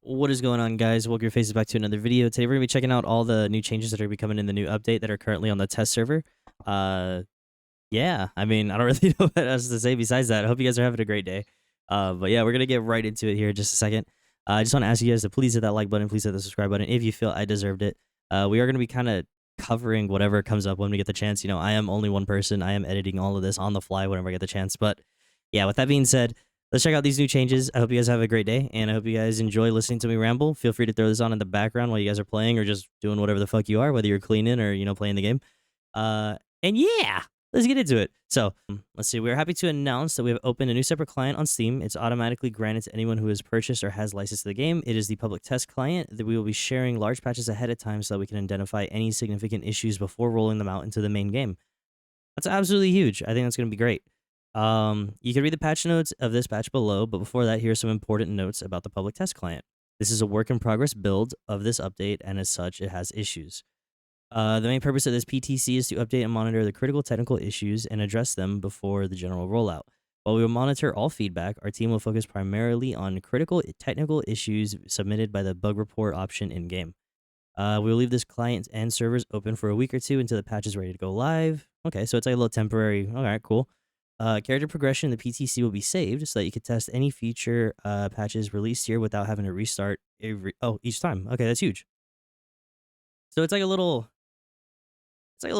What is going on, guys? Welcome your faces back to another video. Today we're gonna be checking out all the new changes that are gonna be coming in the new update that are currently on the test server. Uh, yeah, I mean, I don't really know what else to say besides that. I hope you guys are having a great day. But yeah, we're gonna get right into it here in just a second. I just want to ask you guys to please hit that like button, please hit the subscribe button if you feel I deserved it. We are gonna be kind of covering whatever comes up when we get the chance. You know, I am only one person. I am editing all of this on the fly whenever I get the chance. But yeah, with that being said, let's check out these new changes. I hope you guys have a great day, and I hope you guys enjoy listening to me ramble. Feel free to throw this on in the background while you guys are playing or just doing whatever the fuck you are, whether you're cleaning or, playing the game. And yeah, let's get into it. So, let's see. We're happy to announce that we have opened a new separate client on Steam. It's automatically granted to anyone who has purchased or has license to the game. It is the public test client that we will be sharing large patches ahead of time so that we can identify any significant issues before rolling them out into the main game. That's absolutely huge. I think that's going to be great. You can read the patch notes of this patch below, but before that, here's some important notes about the public test client. This is a work in progress build of this update, and as such, it has issues. The main purpose of this PTC is to update and monitor the critical technical issues and address them before the general rollout. While we will monitor all feedback, our team will focus primarily on critical technical issues submitted by the bug report option in-game. We will leave this client and servers open for a week or two until the patch is ready to go live. Okay, so it's like a little temporary. All right, cool. Character progression in the PTC will be saved so that you can test any feature patches released here without having to restart each time. Okay, that's huge. So it's like a little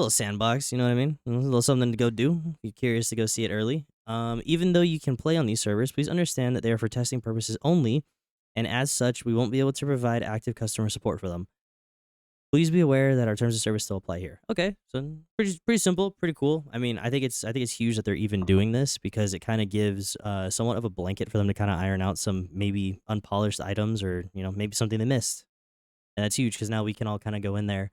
sandbox, you know what I mean? A little something to go do. If you're curious to go see it early. Even though you can play on these servers, please understand that they are for testing purposes only, and as such, we won't be able to provide active customer support for them. Please be aware that our terms of service still apply here. Okay, so pretty simple, pretty cool. I mean, I think it's huge that they're even doing this because it kind of gives somewhat of a blanket for them to kind of iron out some maybe unpolished items or maybe something they missed. And that's huge because now we can all kind of go in there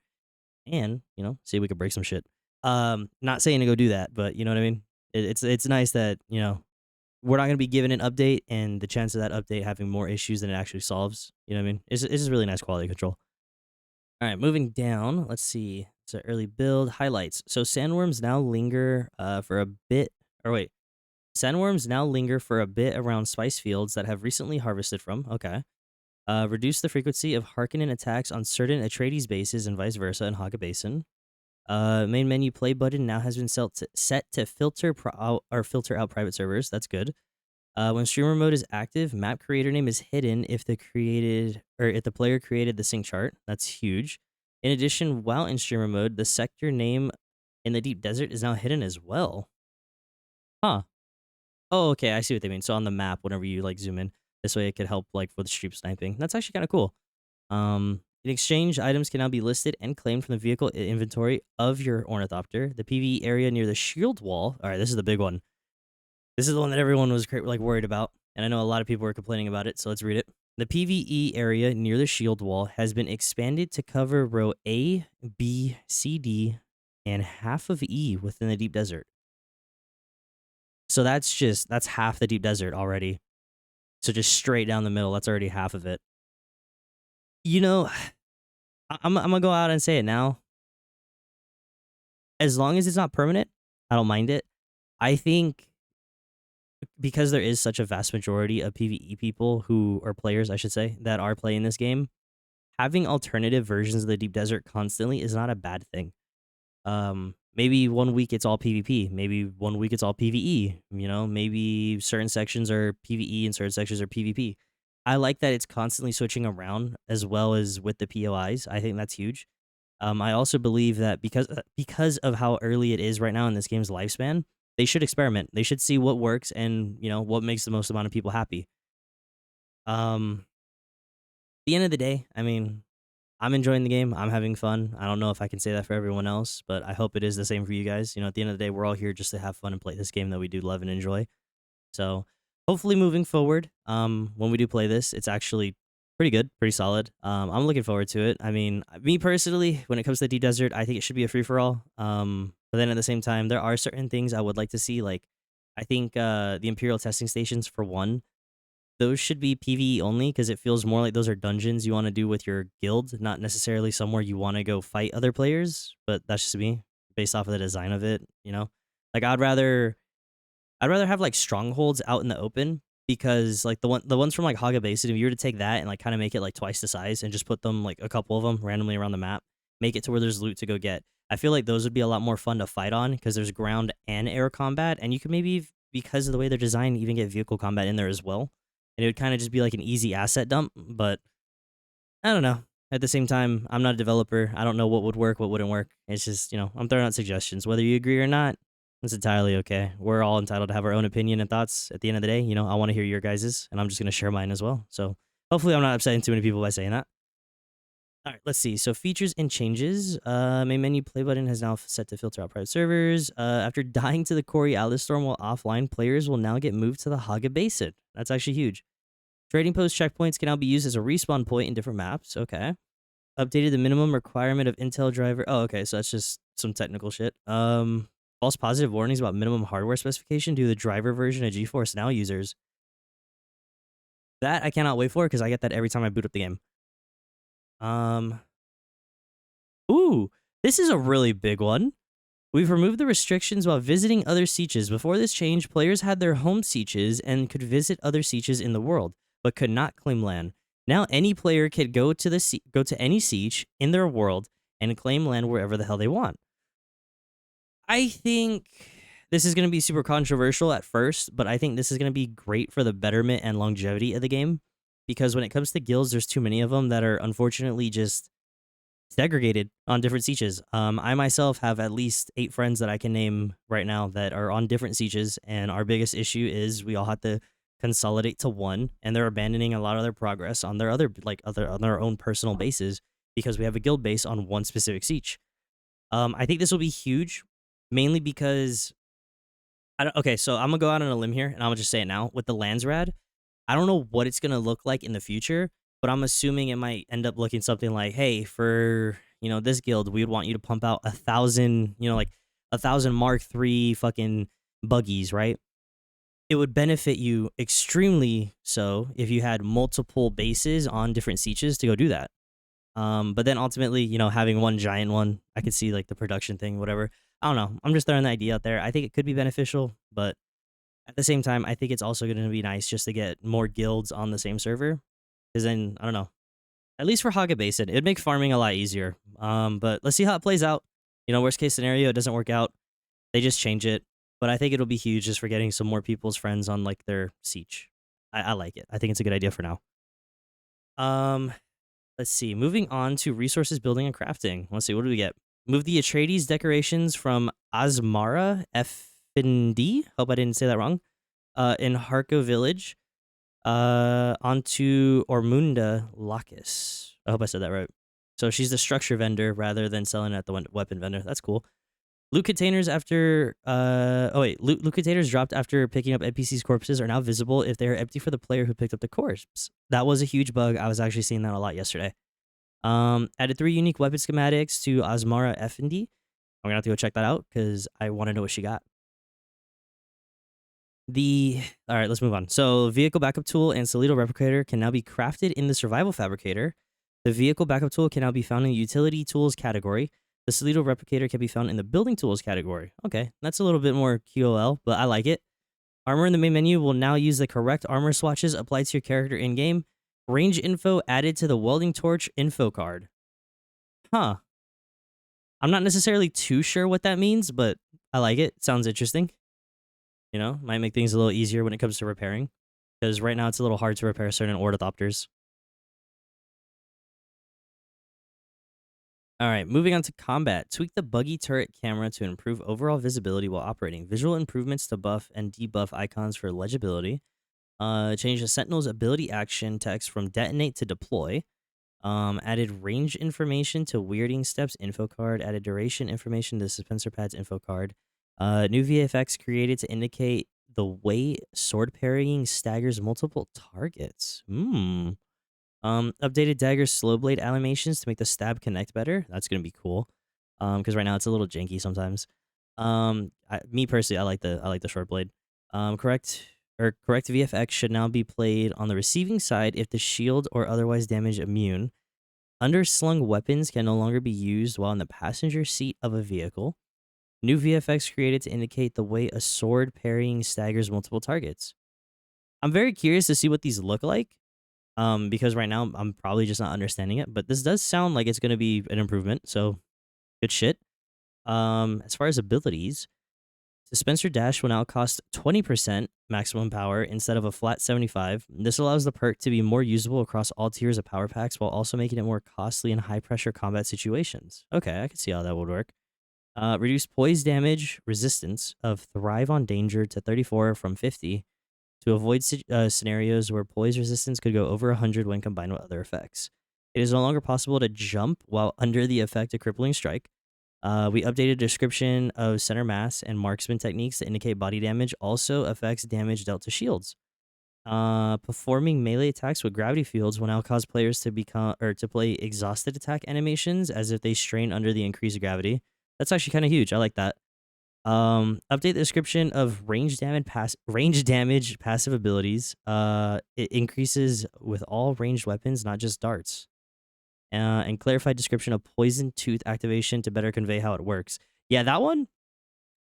and see if we could break some shit. Not saying to go do that, but you know what I mean. It's nice that we're not going to be given an update and the chance of that update having more issues than it actually solves. You know what I mean? It's just really nice quality control. All right, moving down. Let's see. It's an early build highlights. So sandworms now linger for a bit. Or wait, sandworms now linger for a bit around spice fields that have recently harvested from. Okay. Reduce the frequency of Harkonnen attacks on certain Atreides bases and vice versa in Haga Basin. Main menu play button now has been set to filter out private servers. That's good. When streamer mode is active, map creator name is hidden if the player created the sync chart. That's huge. In addition, while in streamer mode, the sector name in the deep desert is now hidden as well. Huh. Oh, okay. I see what they mean. So on the map, whenever you zoom in, this way it could help with street sniping. That's actually kind of cool. In exchange, items can now be listed and claimed from the vehicle inventory of your ornithopter. The PvE area near the shield wall. All right, this is the big one. This is the one that everyone was worried about, and I know a lot of people were complaining about it, so let's read it. The PvE area near the shield wall has been expanded to cover row A, B, C, D, and half of E within the deep desert. So that's half the deep desert already. So just straight down the middle, that's already half of it. I'm going to go out and say it now. As long as it's not permanent, I don't mind it. I think because there is such a vast majority of PvE people or players, I should say, that are playing this game, having alternative versions of the deep desert constantly is not a bad thing. Maybe 1 week it's all PvP. Maybe 1 week it's all PvE. Maybe certain sections are PvE and certain sections are PvP. I like that it's constantly switching around as well as with the POIs. I think that's huge. I also believe that because of how early it is right now in this game's lifespan, they should experiment. They should see what works and what makes the most amount of people happy. At the end of the day, I mean, I'm enjoying the game. I'm having fun. I don't know if I can say that for everyone else, but I hope it is the same for you guys. At the end of the day, we're all here just to have fun and play this game that we do love and enjoy. So hopefully moving forward, when we do play this, it's actually pretty good, pretty solid. I'm looking forward to it. I mean, me personally, when it comes to the deep desert, I think it should be a free-for-all. But then at the same time, there are certain things I would like to see. Like, I think the Imperial testing stations, for one, those should be PvE only because it feels more like those are dungeons you want to do with your guild, not necessarily somewhere you want to go fight other players. But that's just me, based off of the design of it. Like I'd rather have strongholds out in the open because like the ones from like Haga Basin, if you were to take that and like kind of make it like twice the size and just put them like a couple of them randomly around the map, make it to where there's loot to go get. I feel like those would be a lot more fun to fight on because there's ground and air combat, and you could maybe because of the way they're designed, even get vehicle combat in there as well. And it would kind of just be like an easy asset dump. But I don't know. At the same time, I'm not a developer. I don't know what would work, what wouldn't work. It's just, I'm throwing out suggestions. Whether you agree or not, it's entirely okay. We're all entitled to have our own opinion and thoughts. At the end of the day, I want to hear your guys's, and I'm just going to share mine as well. So hopefully I'm not upsetting too many people by saying that. All right, let's see. So features and changes. Main menu play button has now set to filter out private servers. After dying to the Corey Atlas Storm while offline, players will now get moved to the Haga Basin. That's actually huge. Trading post checkpoints can now be used as a respawn point in different maps. Okay. Updated the minimum requirement of Intel driver. Oh, okay. So that's just some technical shit. False positive warnings about minimum hardware specification due to the driver version of GeForce Now users. That I cannot wait for because I get that every time I boot up the game. Ooh, this is a really big one. We've removed the restrictions while visiting other sietches. Before this change, players had their home sietches and could visit other sietches in the world, but could not claim land. Now any player can go to any siege in their world and claim land wherever the hell they want. I think this is going to be super controversial at first, but I think this is going to be great for the betterment and longevity of the game, because when it comes to guilds, there's too many of them that are unfortunately just segregated on different sietches. I myself have at least 8 friends that I can name right now that are on different sietches, and our biggest issue is we all have to consolidate to one, and they're abandoning a lot of their progress on their on their own personal bases because we have a guild base on one specific siege. I think this will be huge, mainly because okay, so I'm gonna go out on a limb here, and I'm gonna just say it now with the Landsrad. I don't know what it's gonna look like in the future, but I'm assuming it might end up looking something like, hey, for this guild, we would want you to pump out 1,000, like 1,000 Mark III fucking buggies, right? It would benefit you extremely so if you had multiple bases on different sietches to go do that. But then ultimately, having one giant one, I could see like the production thing, whatever. I don't know. I'm just throwing the idea out there. I think it could be beneficial, but at the same time, I think it's also going to be nice just to get more guilds on the same server. Because then, I don't know, at least for Haga Basin, it'd make farming a lot easier. But let's see how it plays out. Worst case scenario, it doesn't work out. They just change it. But I think it'll be huge just for getting some more people's friends on like their siege. I like it. I think it's a good idea for now. Let's see. Moving on to resources, building, and crafting. Let's see. What do we get? Move the Atreides decorations from Asmara FND. Hope I didn't say that wrong. In Harko Village. Onto Ormunda Lacus. I hope I said that right. So she's the structure vendor rather than selling at the weapon vendor. That's cool. Loot containers after loot containers dropped after picking up NPCs' corpses are now visible if they are empty for the player who picked up the corpse. That was a huge bug. I was actually seeing that a lot yesterday. Added 3 unique weapon schematics to Asmara F&D. I'm gonna have to go check that out because I want to know what she got. All right, let's move on. So vehicle backup tool and Solido replicator can now be crafted in the survival fabricator. The vehicle backup tool can now be found in the utility tools category. The Solido replicator can be found in the building tools category. Okay, that's a little bit more QOL, but I like it. Armor in the main menu will now use the correct armor swatches applied to your character in-game. Range info added to the welding torch info card. Huh. I'm not necessarily too sure what that means, but I like it. Sounds interesting. Might make things a little easier when it comes to repairing. Because right now it's a little hard to repair certain ornithopters. All right, moving on to combat. Tweak the buggy turret camera to improve overall visibility while operating. Visual improvements to buff and debuff icons for legibility. Change the Sentinel's ability action text from detonate to deploy. Added range information to weirding steps info card. Added duration information to dispenser pads info card. New VFX created to indicate the way sword parrying staggers multiple targets. Updated dagger slow blade animations to make the stab connect better. That's gonna be cool. Because right now it's a little janky sometimes. Me personally, I like the short blade. Correct VFX should now be played on the receiving side if the shield or otherwise damage immune. Underslung weapons can no longer be used while in the passenger seat of a vehicle. New VFX created to indicate the way a sword parrying staggers multiple targets. I'm very curious to see what these look like. Because right now I'm probably just not understanding it, but this does sound like it's gonna be an improvement. So good shit. As far as abilities, Dispenser Dash will now cost 20% maximum power instead of a flat 75. This allows the perk to be more usable across all tiers of power packs while also making it more costly in high pressure combat situations. Okay, I can see how that would work. Reduce poise damage resistance of Thrive on Danger to 34 from 50 to avoid scenarios where poise resistance could go over 100 when combined with other effects. It is no longer possible to jump while under the effect of Crippling Strike. We updated description of center mass and marksman techniques to indicate body damage also affects damage dealt to shields. Performing melee attacks with gravity fields will now cause players to become or to play exhausted attack animations as if they strain under the increased gravity. That's actually kind of huge. I like that. Update the description of range damage passive abilities. It increases with all ranged weapons, not just darts. And clarified description of poison tooth activation to better convey how it works. Yeah, that one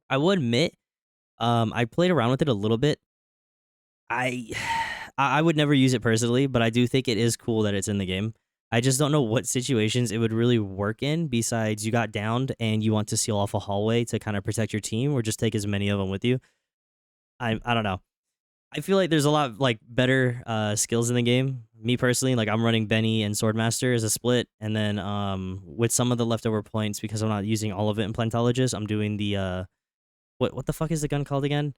I will admit, I played around with it a little bit. I I would never use it personally, but I do think it is cool that it's in the game. I just don't know what situations it would really work in besides you got downed and you want to seal off a hallway to kind of protect your team or just take as many of them with you. I don't know. I feel like there's a lot like better skills in the game. Me personally, like I'm running Benny and Swordmaster as a split, and then with some of the leftover points because I'm not using all of it in Plantologist, I'm doing the what the fuck is the gun called again?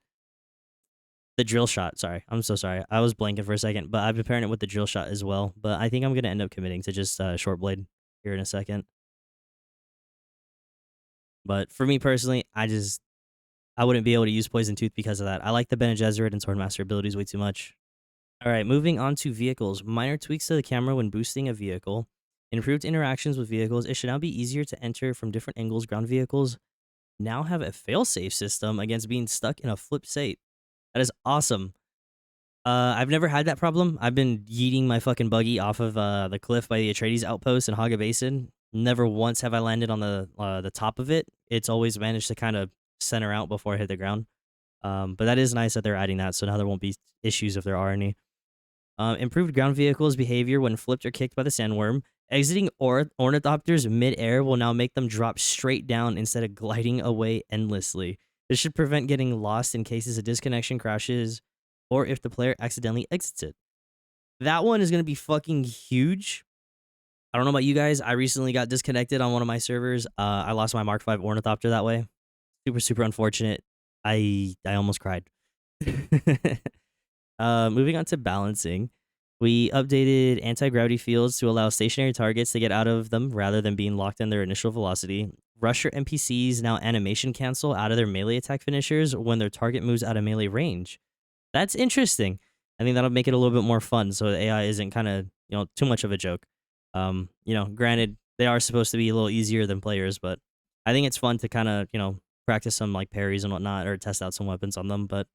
The drill shot. Sorry, I'm so sorry. I was blanking for a second, but I've been pairing it with the drill shot as well. But I think I'm gonna end up committing to just short blade here in a second. But for me personally, I wouldn't be able to use Poison Tooth because of that. I like the Bene Gesserit and Swordmaster abilities way too much. All right, moving on to vehicles. Minor tweaks to the camera when boosting a vehicle. Improved interactions with vehicles. It should now be easier to enter from different angles. Ground vehicles now have a failsafe system against being stuck in a flip state. That is awesome. I've never had that problem. I've been yeeting my fucking buggy off of the cliff by the Atreides outpost in Haga Basin. Never once have I landed on the top of it. It's always managed to kind of center out before I hit the ground. But that is nice that they're adding that, so now there won't be issues if there are any. Improved ground vehicles' behavior when flipped or kicked by the sandworm. Exiting ornithopters mid-air will now make them drop straight down instead of gliding away endlessly. This should prevent getting lost in cases a disconnection crashes or if the player accidentally exits it. That one is going to be fucking huge. I don't know about you guys. I recently got disconnected on one of my servers. I lost my Mark V ornithopter that way. Super, super unfortunate. I almost cried. Moving on to balancing. We updated anti-gravity fields to allow stationary targets to get out of them rather than being locked in their initial velocity. Rusher NPCs now animation cancel out of their melee attack finishers when their target moves out of melee range. That's interesting. I think that'll make it a little bit more fun so the AI isn't kind of, too much of a joke. Granted, they are supposed to be a little easier than players, but I think it's fun to kind of, practice some like parries and whatnot or test out some weapons on them. But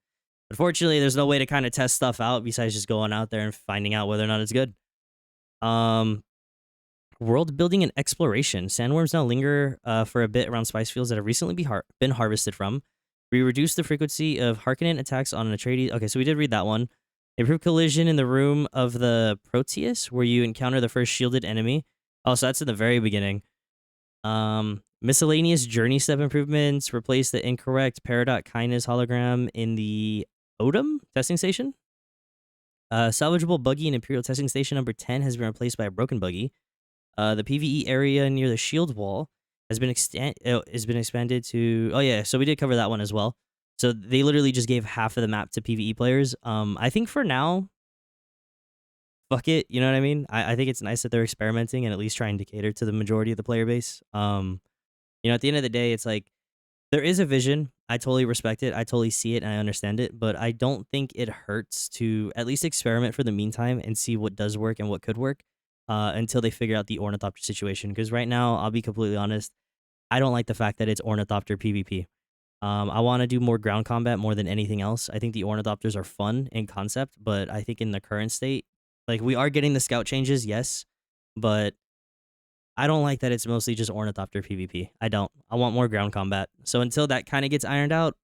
unfortunately, there's no way to kind of test stuff out besides just going out there and finding out whether or not it's good. World building and exploration. Sandworms now linger for a bit around spice fields that have recently been harvested from. We reduced the frequency of Harkonnen attacks on an Atreides. Okay, so we did read that one. Improved collision in the room of the Proteus, where you encounter the first shielded enemy. Oh, so that's in the very beginning. Miscellaneous journey step improvements. Replace the incorrect Peridot Kindness hologram in the Odom testing station. Salvageable buggy in Imperial testing station number 10 has been replaced by a broken buggy. The PvE area near the shield wall has been expanded to... Oh, yeah, so we did cover that one as well. So they literally just gave half of the map to PvE players. I think for now, fuck it, you know what I mean? I think it's nice that they're experimenting and at least trying to cater to the majority of the player base. At the end of the day, it's like, there is a vision. I totally respect it. I totally see it and I understand it, but I don't think it hurts to at least experiment for the meantime and see what does work and what could work until they figure out the ornithopter situation. Because right now, I'll be completely honest, I don't like the fact that it's ornithopter PvP. I want to do more ground combat more than anything else. I think the ornithopters are fun in concept, but I think in the current state, like we are getting the scout changes, yes, but I don't like that it's mostly just ornithopter PvP. I don't. I want more ground combat. So until that kind of gets ironed out,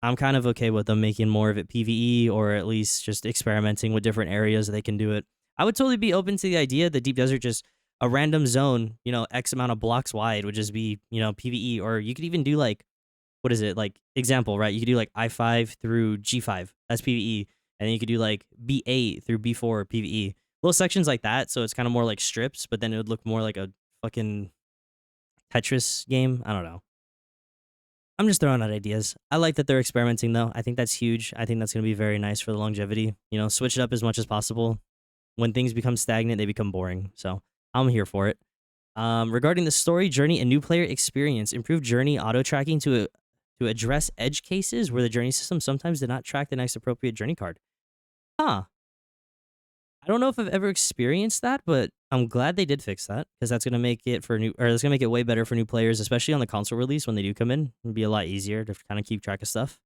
I'm kind of okay with them making more of it PvE, or at least just experimenting with different areas that they can do it. I would totally be open to the idea that Deep Desert just a random zone, X amount of blocks wide would just be, PvE, or you could even do like what is it? Like example, right? You could do like I5 through G5. That's PvE. And then you could do like B8 through B4 PvE. Little sections like that, so it's kind of more like strips, but then it would look more like a fucking Tetris game. I don't know. I'm just throwing out ideas. I like that they're experimenting though. I think that's huge. I think that's going to be very nice for the longevity. Switch it up as much as possible. When things become stagnant, they become boring. So I'm here for it. Regarding the story, journey, and new player experience, improved journey auto tracking to address edge cases where the journey system sometimes did not track the next appropriate journey card. Huh. I don't know if I've ever experienced that, but I'm glad they did fix that because that's gonna make it that's gonna make it way better for new players, especially on the console release when they do come in. It'll be a lot easier to kind of keep track of stuff.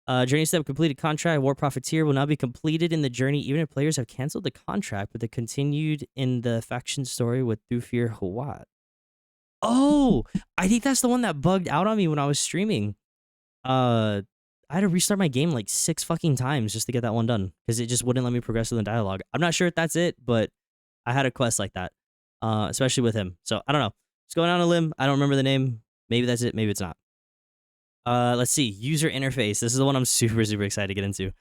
Journey step completed contract. War Profiteer will now be completed in the journey, even if players have canceled the contract, but they continued in the faction story with Through Fear Hawat. Oh, I think that's the one that bugged out on me when I was streaming. I had to restart my game like 6 fucking times just to get that one done because it just wouldn't let me progress in the dialogue. I'm not sure if that's it, but I had a quest like that, especially with him. So I don't know. Just going on a limb. I don't remember the name. Maybe that's it. Maybe it's not. Let's see. User interface. This is the one I'm super, super excited to get into.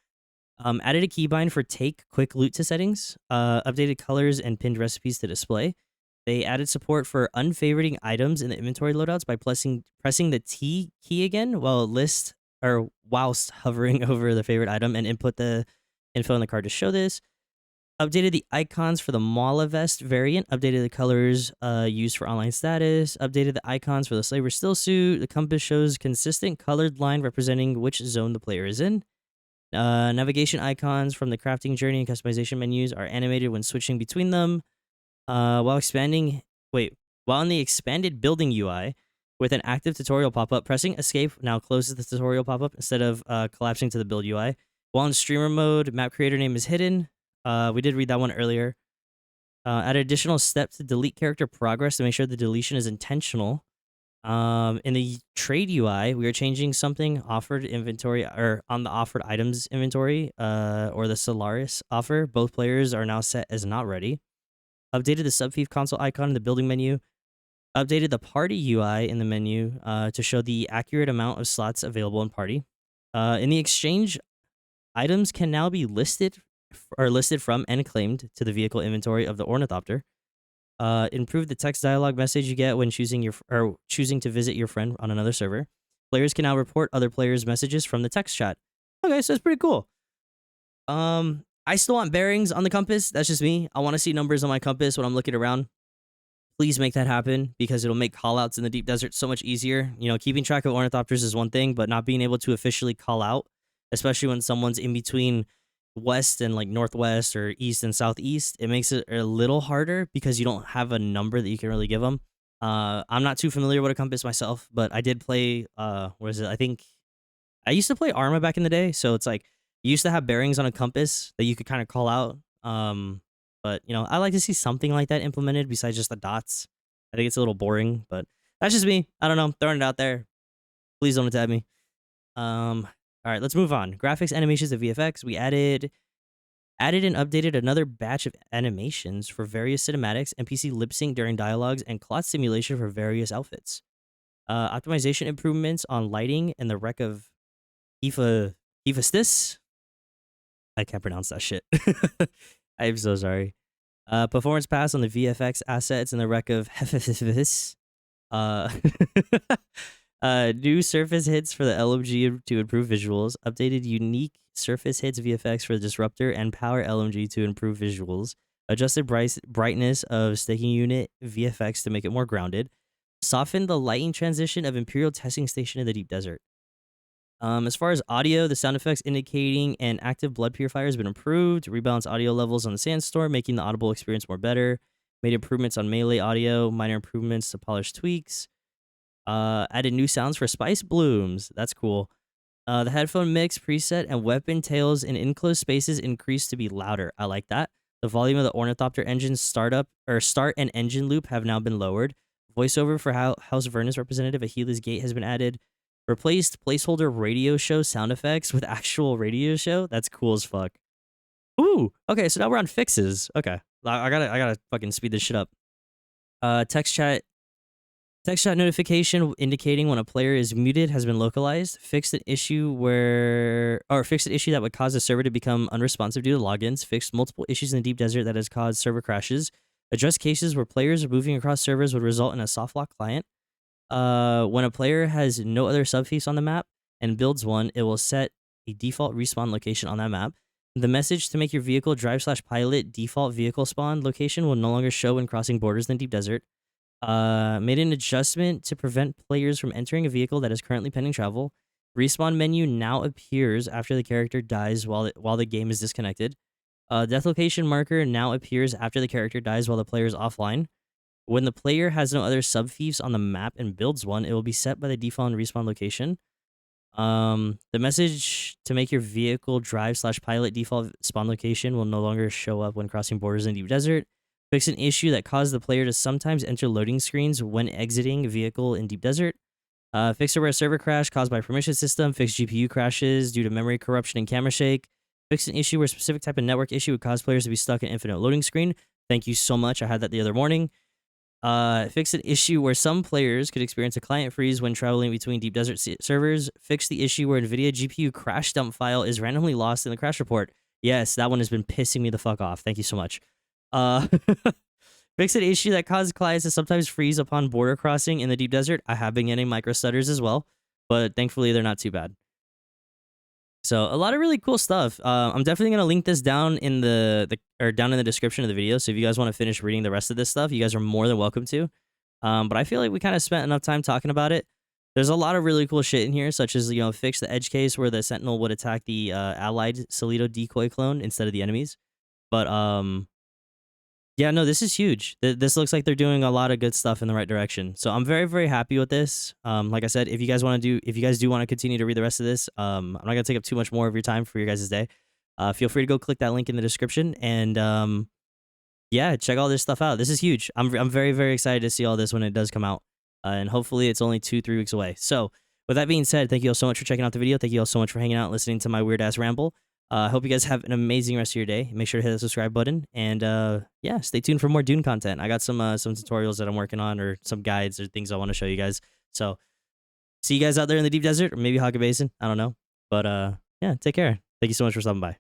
Added a keybind for take quick loot to settings. Updated colors and pinned recipes to display. They added support for unfavoriting items in the inventory loadouts by pressing the T key again whilst hovering over the favorite item and input the info in the card to show this. Updated the icons for the Mala Vest variant. Updated the colors used for online status. Updated the icons for the Slaver Still Suit. The compass shows consistent colored line representing which zone the player is in. Navigation icons from the crafting journey and customization menus are animated when switching between them. While in the expanded building UI, with an active tutorial pop-up, pressing escape now closes the tutorial pop-up instead of collapsing to the build UI. While in streamer mode, map creator name is hidden. We did read that one earlier. Add additional step to delete character progress to make sure the deletion is intentional. In the trade UI, we are changing something offered inventory or on the offered items inventory, or the Solaris offer. Both players are now set as not ready. Updated the Subfief console icon in the building menu. Updated the party UI in the menu to show the accurate amount of slots available in party. In the exchange, items can now be listed from and claimed to the vehicle inventory of the Ornithopter. Improved the text dialogue message you get when choosing to visit your friend on another server. Players can now report other players' messages from the text chat. Okay, so it's pretty cool. I still want bearings on the compass. That's just me. I want to see numbers on my compass when I'm looking around. Please make that happen because it'll make callouts in the deep desert so much easier. Keeping track of ornithopters is one thing, but not being able to officially call out, especially when someone's in between west and like northwest or east and southeast, it makes it a little harder because you don't have a number that you can really give them. I'm not too familiar with a compass myself, but I did play, I think I used to play Arma back in the day, so it's like you used to have bearings on a compass that you could kind of call out. But I like to see something like that implemented besides just the dots. I think it's a little boring, but that's just me. I don't know. I'm throwing it out there. Please don't attack me. All right, let's move on. Graphics, animations, and VFX. We added and updated another batch of animations for various cinematics, NPC lip sync during dialogues, and cloth simulation for various outfits. Optimization improvements on lighting and the wreck of Hephaestus. I can't pronounce that shit. I'm so sorry. Performance pass on the VFX assets and the wreck of Hephaestus. New surface hits for the LMG to improve visuals. Updated unique surface hits VFX for the Disruptor and Power LMG to improve visuals. Adjusted brightness of staking unit VFX to make it more grounded. Softened the lighting transition of Imperial Testing Station in the Deep Desert. As far as audio, the sound effects indicating an active blood purifier has been improved. Rebalance audio levels on the Sandstorm, making the audible experience more better. Made improvements on melee audio. Minor improvements to polish tweaks. Added new sounds for Spice Blooms. That's cool. The headphone mix preset and weapon tails in enclosed spaces increased to be louder. I like that. The volume of the Ornithopter engine's start and engine loop have now been lowered. Voiceover for House Vernus representative at Healy's Gate has been added. Replaced placeholder radio show sound effects with actual radio show. That's cool as fuck. Ooh. Okay, so now we're on fixes. Okay. I gotta fucking speed this shit up. Text chat. Text chat notification indicating when a player is muted has been localized. Fixed an issue fixed an issue that would cause the server to become unresponsive due to logins. Fixed multiple issues in the deep desert that has caused server crashes. Addressed cases where players moving across servers would result in a soft lock client. When a player has no other subfiefs on the map and builds one, it will set a default respawn location on that map. The message to make your vehicle drive/pilot default vehicle spawn location will no longer show when crossing borders in the deep desert. Made an adjustment to prevent players from entering a vehicle that is currently pending travel. Respawn menu now appears after the character dies while the game is disconnected. Death location marker now appears after the character dies while the player is offline. When the player has no other subfiefs on the map and builds one, it will be set by the default respawn location. The message to make your vehicle drive/pilot default spawn location will no longer show up when crossing borders in deep desert. Fix an issue that caused the player to sometimes enter loading screens when exiting vehicle in deep desert. Fix a rare server crash caused by permission system. Fix GPU crashes due to memory corruption and camera shake. Fix an issue where a specific type of network issue would cause players to be stuck in infinite loading screen. Thank you so much. I had that the other morning. Fix an issue where some players could experience a client freeze when traveling between deep desert servers. Fix the issue where NVIDIA GPU crash dump file is randomly lost in the crash report. Yes, that one has been pissing me the fuck off. Thank you so much. Uh, Fix an issue that causes clients to sometimes freeze upon border crossing in the deep desert. I have been getting micro stutters as well, but thankfully they're not too bad. So a lot of really cool stuff. I'm definitely gonna link this down in down in the description of the video. So if you guys want to finish reading the rest of this stuff, you guys are more than welcome to. But I feel like we kind of spent enough time talking about it. There's a lot of really cool shit in here, such as fix the edge case where the Sentinel would attack the allied Solito decoy clone instead of the enemies. But yeah, no, this is huge. This looks like they're doing a lot of good stuff in the right direction. So I'm very, very happy with this. Like I said, if you guys do want to continue to read the rest of this, I'm not gonna take up too much more of your time for your guys' day. Feel free to go click that link in the description and yeah, check all this stuff out. This is huge. I'm very, very excited to see all this when it does come out. And hopefully it's only 2-3 weeks away. So with that being said, thank you all so much for checking out the video. Thank you all so much for hanging out and listening to my weird ass ramble. I hope you guys have an amazing rest of your day. Make sure to hit the subscribe button and yeah, stay tuned for more Dune content. I got some tutorials that I'm working on or some guides or things I want to show you guys. So see you guys out there in the deep desert or maybe Haka Basin. I don't know. But yeah, take care. Thank you so much for stopping by.